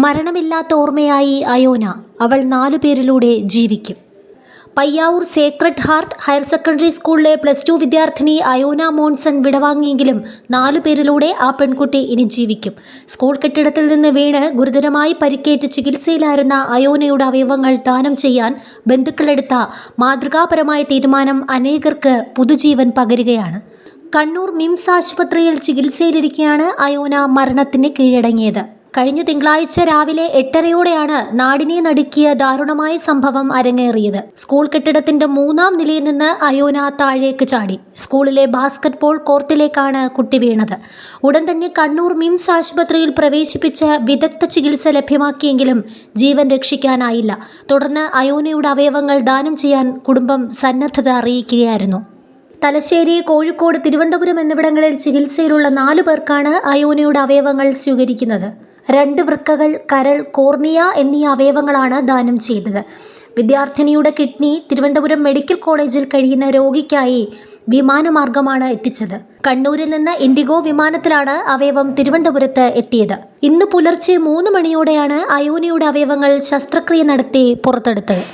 മരണമില്ലാത്ത ഓർമ്മയായി അയോന. അവൾ 4 പേരിലൂടെ ജീവിക്കും. Payyavoor sacred heart higher secondary സ്കൂളിലെ +2 വിദ്യാർത്ഥിനി അയോന മോൺസൺ വിടവാങ്ങിയെങ്കിലും 4 പേരിലൂടെ ആ പെൺകുട്ടി ഇനി ജീവിക്കും. സ്കൂൾ കെട്ടിടത്തിൽ നിന്ന് വീണ് ഗുരുതരമായി പരിക്കേറ്റ് ചികിത്സയിലായിരുന്ന അയോനയുടെ അവയവങ്ങൾ ദാനം ചെയ്യാൻ ബന്ധുക്കളെടുത്ത മാതൃകാപരമായ തീരുമാനം അനേകർക്ക് പുതുജീവൻ പകരുകയാണ്. കണ്ണൂർ മിംസ് ആശുപത്രിയിൽ ചികിത്സയിലിരിക്കെയാണ് അയോന മരണത്തിന് കീഴടങ്ങിയത്. കഴിഞ്ഞ തിങ്കളാഴ്ച രാവിലെ 8:30യോടെയാണ് നാടിനെ നടുക്കിയ ദാരുണമായ സംഭവം അരങ്ങേറിയത്. സ്കൂൾ കെട്ടിടത്തിന്റെ 3ാം നിലയിൽ നിന്ന് അയോന താഴേക്ക് ചാടി. സ്കൂളിലെ ബാസ്കറ്റ്ബോൾ കോർട്ടിലേക്കാണ് കുട്ടി വീണത്. ഉടൻ തന്നെ കണ്ണൂർ മിംസ് ആശുപത്രിയിൽ പ്രവേശിപ്പിച്ച് വിദഗ്ധ ചികിത്സ ലഭ്യമാക്കിയെങ്കിലും ജീവൻ രക്ഷിക്കാനായില്ല. തുടർന്ന് അയോനയുടെ അവയവങ്ങൾ ദാനം ചെയ്യാൻ കുടുംബം സന്നദ്ധത അറിയിക്കുകയായിരുന്നു. തലശ്ശേരി, കോഴിക്കോട്, തിരുവനന്തപുരം എന്നിവിടങ്ങളിൽ ചികിത്സയിലുള്ള 4 പേർക്കാണ് അയോനയുടെ അവയവങ്ങൾ സ്വീകരിക്കുന്നത്. 2 വൃക്കകൾ, കരൾ, കോർണിയ എന്നീ അവയവങ്ങളാണ് ദാനം ചെയ്തത്. വിദ്യാർത്ഥിനിയുടെ കിഡ്നി തിരുവനന്തപുരം മെഡിക്കൽ കോളേജിൽ കഴിയുന്ന രോഗിക്കായി വിമാനമാർഗമാണ് എത്തിച്ചത്. കണ്ണൂരിൽ നിന്ന് ഇൻഡിഗോ വിമാനത്തിലാണ് അവയവം തിരുവനന്തപുരത്ത് എത്തിയത്. ഇന്ന് പുലർച്ചെ 3 മണിയോടെയാണ് അയോനയുടെ അവയവങ്ങൾ ശസ്ത്രക്രിയ നടത്തി പുറത്തെടുത്തത്.